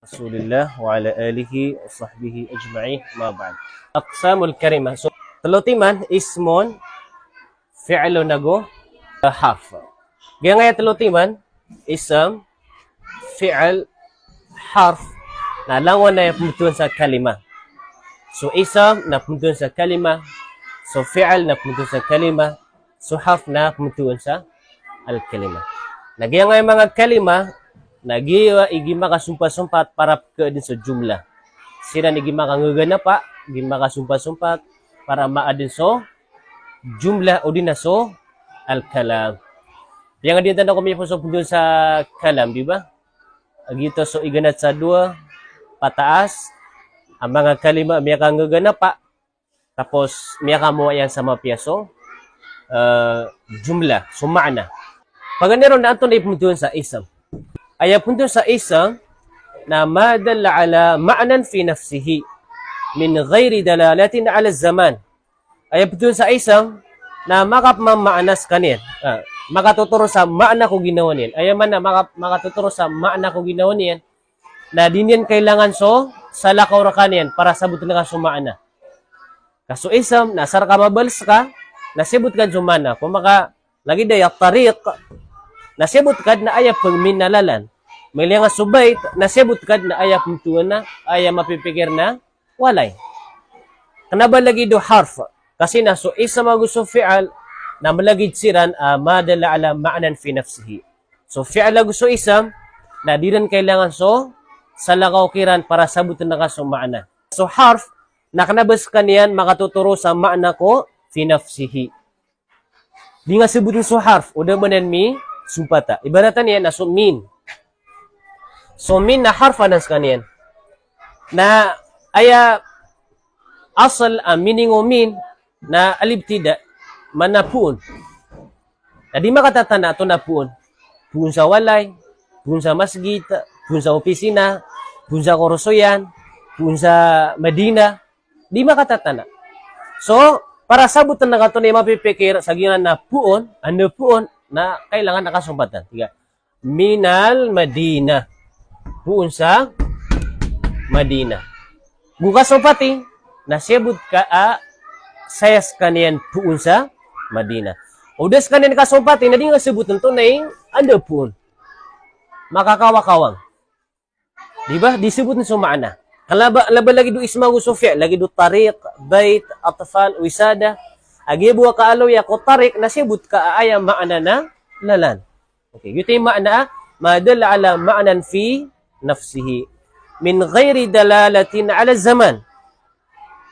Rasulillah wa ala alihi wa sahbihi ajma'in ma ba'd. Aqsamul kalimah. So, telutiman ismon fi'lu nago harf. Gaya ngaya telutiman ism fi'l harf na langon na pembentukan sa kalimah. So, ism na pembentukan sa kalimah. So, fi'l na pembentukan sa kalimah. So, harf na pembentukan sa al-kalimah. Gaya ngaya mga kalimah nagiwa igima kasumpat-sumpat para ke din sa jumlah. Sira ni gima kangagana pa, gima kasumpat-sumpat para maadin so jumlah o din na so al-kalam. Yang adin tanda ko may pusok dun sa kalam, di ba? Agito so iganat sa dua pataas ang mga kalima may kangagana pa tapos may kamo yan sa mga piyaso jumlah, so maana. Pag meron na anton ipuntuan sa isam. Ay punto sa isam na madalla ala ma'nan fi nafsihi min ghairi dalalatin ala zaman. Ay punto sa isam na makapmamaanas kanin. Makatuturo sa maana ko ginawa niyan. Ay man na makatuturo sa maana ko ginawa niyan na dinyan kailangan so sa lakaw ra kanin para sabot na ka sumaana. Kaso isam nasar ka mabals ka nasibot ka sumana. Kung maka lagi day tariq nasibot kad na ayap pagminalalan. May nga subait, nasibot kad na ayap mtuan na, ayap mapipikir na, walay. Kanaba lagi do harf. Kasi na, so isa magusto fi'al na malagid siran madala ala ma'nan fi nafsihi. So fi'al na gusto isam na di rin kailangan so sa lakaw kiran para sabutin na ka so ma'na. So harf, na kanabas kaniyan makatuturo sa ma'na ko fi nafsihi. Di nga sabutin so harf, o damanan mi, sumpata. Ibaratan yan na so min. So min na harfanas kaniyan. Na aya asal meaning o min na alibtida manapun. Na di makatatana ito na puon. Puon sa walay, puon sa masjid, puon sa opisina, puon sa korosoyan, puon sa Medina. Di makatatana. So, para sabutan na kato na mapipikir sa ginan na puon, ano puon, na kailangan nakasumpatan. Tiga. Minal Madina. Puun sa Madina. Bukas pati, nasibot ka sayas kaniyan puun sa Madina. O des kaniyan kasumpati, na di nga sibutan to na yung ando puun. Makakawakawang. Diba? Di sibutan sumaana. Kalaba lagi do isma gusto fi'l, lagi do tariq, bait, atfal, wisada. Agi buwa ka alo ya ko tarik nasibut ka aya maana na lalan. Okay, yuti maana madalla ala ma'nan fi nafsihi min ghairi dalalatin ala zaman.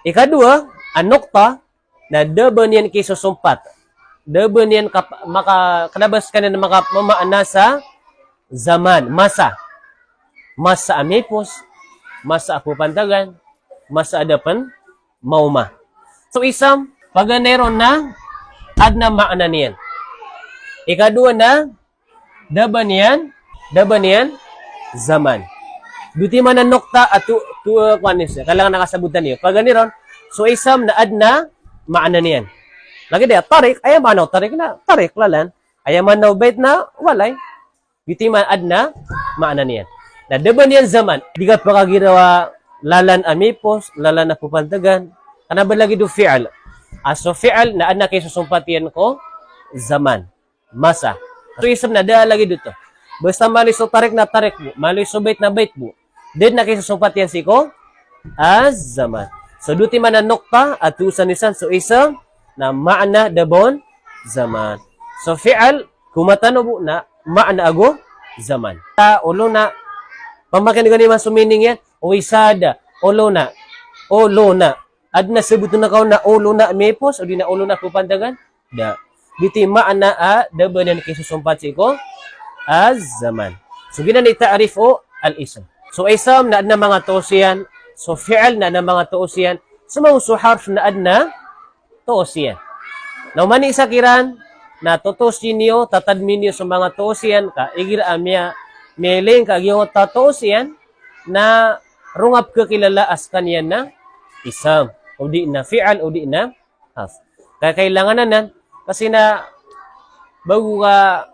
Ikadua, an-nuqta na daban yan kisusumpat. Daban yan kanabas ka na makamaana sa zaman, masa. Masa amipos, masa apupantagan, masa adapan mauma. So isam pag meron na, ad na maana niyan. Ikadua na, daban yan, zaman. Duti man ang nukta at kuanis, kailangan nakasabutan niyo. Pag meron, so isam na ad na maana niyan. Lagi dia tarik, ay manaw tarik na, tarik lalan. Ay manaw bait na, walay. Duti man ad na maana niyan. Na daban yan zaman, di ka pakagirawa lalan amipos, lalan na pupantagan, kanaba lagi do fi'al. So fi'al na anak kay susumpatian ko zaman, masa. So isam na da lagi dito. Basta mali so tarik na tarik mo, mali so bait na bait mo. Din na kay susumpatian si ko az zaman. So duti man ang nukta at usanisan so isam na maana dabon zaman. So fi'al kumatano mo na maana ago zaman. Ulo na pamakin gani man so meaning yan o isada, ulo na, ad na sabuto na kao na ulo na mepos o di na ulo na pupandagan da diti maana dabanan kay susumpat si ko az zaman. So ginan ni ta'rif o al ism. So isam na adna mga tuusiyan, so fi'al na mga tuusiyan, so mga harf na adna tuusiyan. Now mani isa kiran na tutusin niyo tatadmin niyo sa mga tuusiyan ka igira amya meling ka gyud tuusiyan na rungap ka kilala as kanyan na isam. O di na fi'al o di na harf. Kaya kailangan na nan kasi na bago ka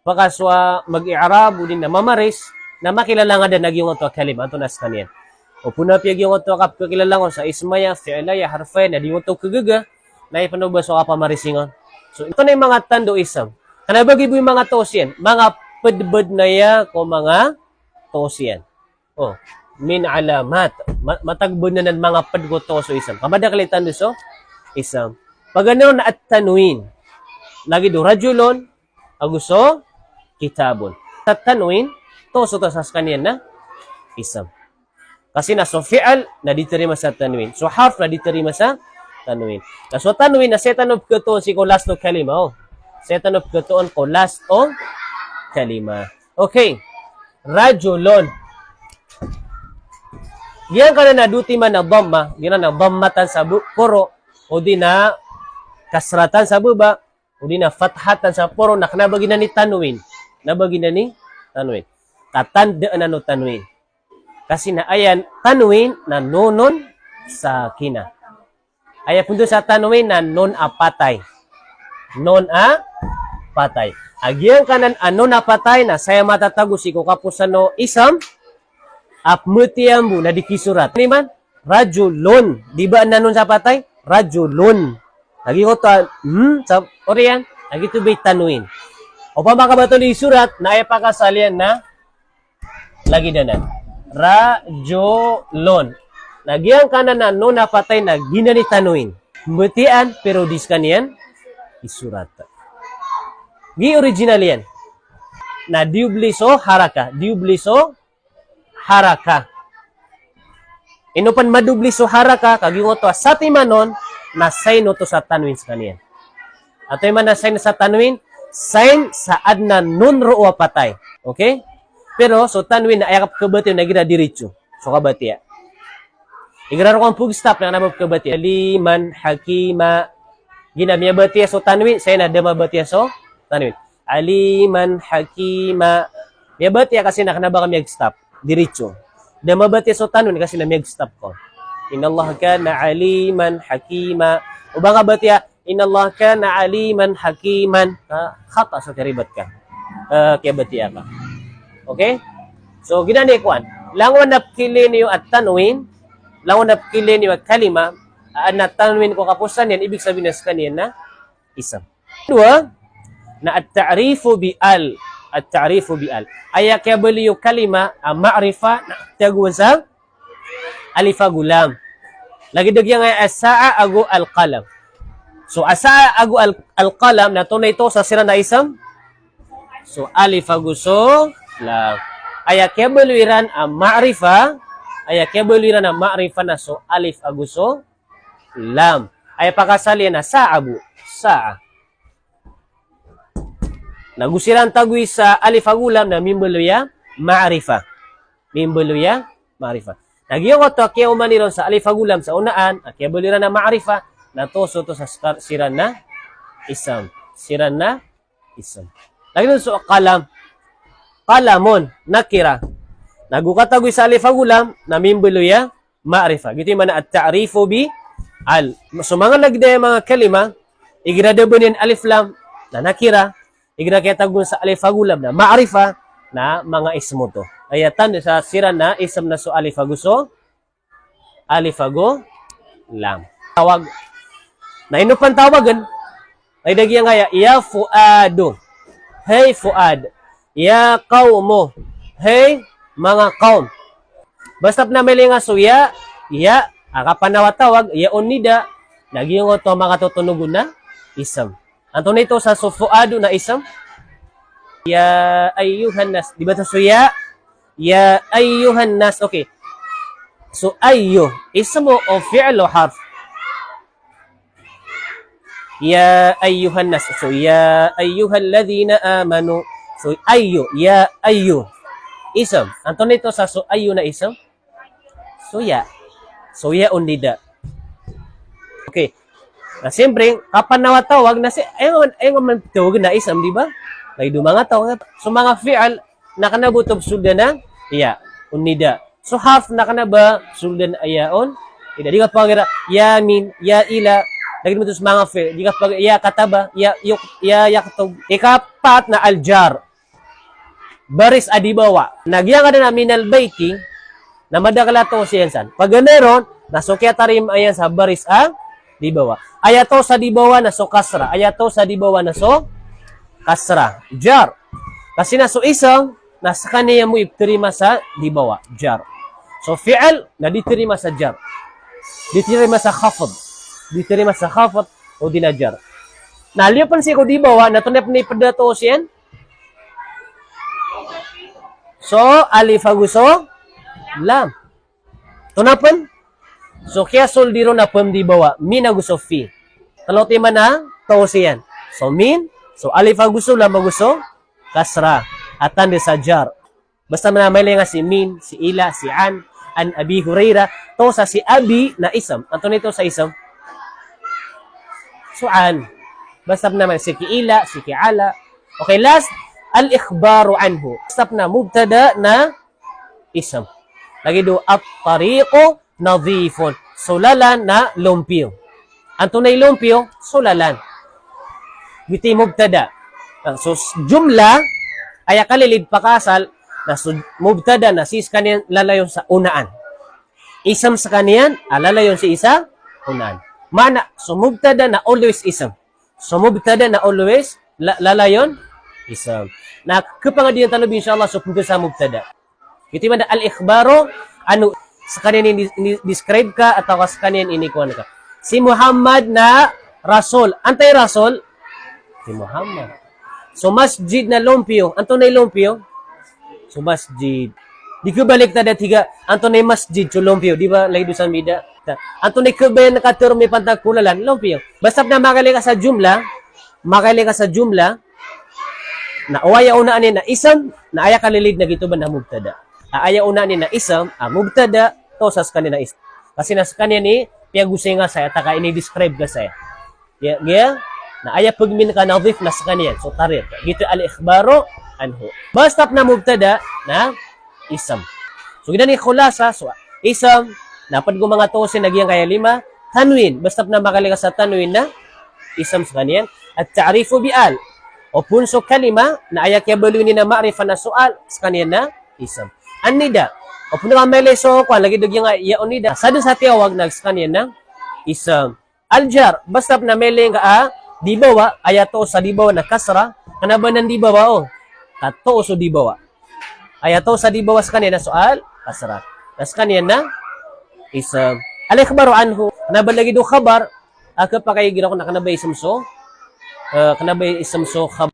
pakaswa mag-i'rab o di na mamaris na makilala nga din nagyong ito kalima ito nas kaniyan. O puna piyag yung ito kakilalangon sa ismaya, fi'laya, harfay, na di mo ito kagaga, na ipanubas o kapamarisingon. So ito na yung mga tando isam. Kanabagi po yung mga tosyan, mga pedbed na ya ko mga tosyan. O, min alamat, matagbod na ng mga pedgo toso isam. Kamadakalitan so, isam. Pag ano na at tanwin, lagi do rajulon, aguso, kitabon. At tanwin, toso to sa kanyan na isam. Kasi na so fi'al na diterima sa tanwin. So harf na diterima sa tanwin. Na so tanwin na setan of keton si ko last of kalima. Oh. Setan of keton ko last of kalima. Okay. Rajulon. Diyan ka na naduti man na dhamma. Diyan na dhammatan sa puro. O di na kasratan sa baba. O di na fathatan sa puro. Naknabagi na ni tanwin. Nabagi na ni tanwin. Katandaan na no tanwin. Kasi na ayan, tanwin na nonon sa kina. Ayan punto sa tanwin na non apatay. Non a patay. Agyang kanan non apatay na saya matatagusi ko kapusano isam apmutiambu na dikisurat. Ini man rajulun. Di ba nanon sa patay? Rajulun. Lagi ko to sa oriyan, lagi to be tanwin. O pa makabato ni surat na ay pakasalian na lagi danan. Rajulon. Nagyang kanan na no napatay na ginani tanuin. Mutian pero diskanian isurat. Gi original yan. Na diubliso haraka. Diubliso haraka. Inupan madubliso haraka kagingo to sa timanon na sign to sa tanwin sa kaniyan. Ato man na sign sa tanwin, sign sa adna nun ro patay. Okay? Pero, so tanwin na ayakap kabati na gira diretso. So kabati ya. Igraro kang pug stop na namab kabati. Aliman, hakima. Ginamya bati so tanwin. Saya na dama bati so tanwin. Aliman, hakima. Miya bati kasi nakanaba kami stop. Diretso. Dama bati so tanwin kasi na miya stop ko. Inallah kana aliman, hakima. Ubang kabati ya. Inallah kana aliman, hakiman. Khata so karibat ka. Kaya bati ya ka. Okay? So, ginani kuan. Langon napkili niyo at tanwin, langon napkili niyo at kalima, na tanwin ko kapusan yan, ibig sabihin sa kaniyan na isam. Dua, na at-ta'rifu bi-al. At-ta'rifu bi-al. Aya kaya bali yung kalima, ma'rifa, na taguan sa alifa gulam. Lagi dagyan nga, asaa agu al-qalam. So, asaa agu al-qalam, na tunay ito sa sira na isam. So, alifa guso, lang. Aya kebeluiran ma'rifa, aya kebeluiran ma'rifa na so alif aguso lam. Aya pakasali na sa'abu, sa'a. Nagusiran tagwi sa alif agulam na mimbeluya ma'rifa. Mimbeluya ma'rifa. Nagyo to kaya umaniron sa alif agulam sa unaan, kebeluiran na ma'rifa na toso to sa siran na isam. Siran na isam. Lagi so kalam. Kalamon, nakira. Nagukatagoy sa alif agulam, namimbeluya, ma'rifa. Gito yung mana at-ta'rifu bi al. So mga nagdaya mga kalima, igradabunin alif lam na nakira, igrakatagoy sa alif agulam na ma'rifa na mga ismo to. Ayatan sa sira na isam na so alif aguso, alif ago, lam. Tawag. Na inupan tawagan, ay dagyan kaya, ya fuadu. Hey fuad. Ya kaumo. Hey, mga kaum. Basta na may nga suya, ya, akapanawatawag, ya unida, nagyong ito makatutunugon na isam. Anto nito sa sufuado na isam, ya ayyuhan nas. Di ba sa suya? Ya ayyuhan nas. Okay. So, ayyo. Isam mo o fi'l o harf. Ya ayyuhan nas. So, ya ayyuhan ladhina amanu. So, ayyo, ya, ayyo. Isam. Anto nito sa so, ayyo na isam? Suya. Suya unida. Okay. Na siyempre, kapan nawatawag na si, ayun man tawag na isam, di ba? Kaya mga tawag. So, mga fi'al, nakanabutob sulda na, ya, unida. So, half nakanaba, sulda na ayaon. Di ka pangira, ya min, ya ila, lagi mo ito sa mga fi'al. Di ka pangira, ya kataba, ya yaktog. Ikapat na aljar. baris adibawa. Nagyang ka na minal baiti, na madakala to siyensan. Pag ganaron, nasukya tarim ayan sa baris dibawa. Ayato sa dibawa na so kasra. Ayato sa dibawa na so kasra. Jar. Kasi na so isang, nasa kaniya mo iptirima sa dibawa. Jar. So fi'al, na ditirima sa jar. Ditirima sa khafad. Ditirima sa khafad o dinajar. Naliyapan siya ko dibawa, natunap ni padato siyan. So, alif aguso, lam. Tunapan? So, kaya soldiro na pem dibawa, min aguso fi. Talote man na, to siyan. So, min, so alif aguso, lam aguso, kasra. Atan de sa jar. Basta manamay nga si min, si ila, si an Abi Huraira, to sa si abi na isam. Anto nito sa isam? So, an. Basta naman si kiila, si kiala. Okay, last, al-ikhbaru anhu. Basta na mubtada na isam. Lagi do, at-tariqo nadhifun. Sulalan na lumpio. Anto na lumpio? Sulalan. Biti mubtada. So, jumla, ay kalilid pakasal, na mubtada na sis kaniyan lalayon sa unaan. Isam sa kaniyan, lalayon si isa, unaan. Mana, so mubtada na always isam. So mubtada na always lalayon isam. Na kapangadiyan talob inshallah so punto sa mubtada. Iti man al-ikhbaro ano sa kaniyan describe ka atau sa kaniyan inikuan ka. Si Muhammad na Rasul. Antay Rasul? Si Muhammad. So masjid na lumpio. Anto na lumpio? So masjid. Di ko balik tada tiga. Anto na masjid so lumpio. Di ba lay dusan mida? Anto na kabayan nakatur may pantagkulalan. Lumpio. Basta na makali ka sa jumla. Makali ka sa jumla. Na uwaya unaan ni na isam. Na aya kalilid na gito ba na mubtada. Aya unaan ni na isam. Mubtada. Tosas kanina isam. Kasi nas kanya ni piyagusay nga saya. Taka ini-describe ka saya. Yeah? Na aya pagmin ka nadhif na sa kanya. So tarir. Gito al-ikhbaro anhu. Basta na mubtada na isam. So gina ni khulasa. So isam. Napad ko mga tosin nagyang kaya lima. Tanwin. Basta na makali ka sa tanwin na isam sa kanya. At ta'rifu bi'al. O punso kalima na ayak yabalu ni na ma'rifa na sual sa kanya na isam. An-nida. O puno ka may leso ko. Lagi dugyang yaon nida. Sadun sa tiyawag na sa kanya na isam. Al-jar. Basta na may ka dibawa, ayato sa dibawa na kasra, kanaban ng dibawa o? Kato so dibawa. Ayato sa dibawa sa kanina soal, kasra. Nas kanina na, isam. Al-ikhbaru anhu, kanaban lagi do khabar, pa kayo gina ko na kanabay isam so, kanabay isam so khabar.